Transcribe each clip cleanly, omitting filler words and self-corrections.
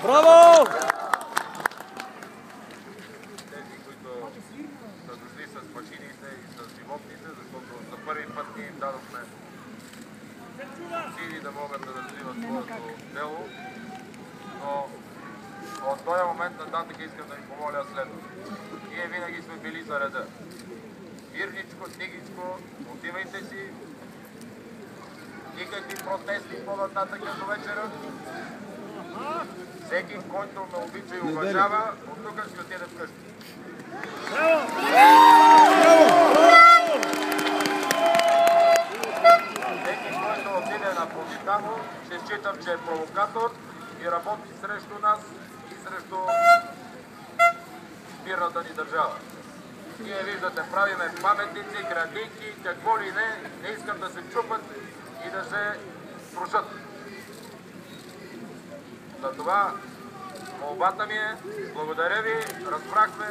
Браво! Тези, които са дошли с машините и с животните, защото за първи път ние им дадохме сили да могат да развиват своето дело. Но от този момент нататък искам да ви помоля следното. Ние винаги сме били за реда. Мирничко, тихичко, отивайте си. Никакви протести по-нататък до вечера. Всеки, който ме обича и уважава, от тук ще отиде вкъщи. Всеки, който отиде на Позитано, ще считам, че е провокатор и работи срещу нас и срещу мирната ни държава. Ние виждате, правиме паметници, градинки, какво ли не искам да се чупат и да се срушат. За това молбата ми е, благодаря ви, разбрахме,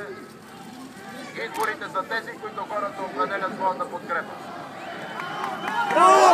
изборите са тези, които хората определят своята подкрепа. Браво,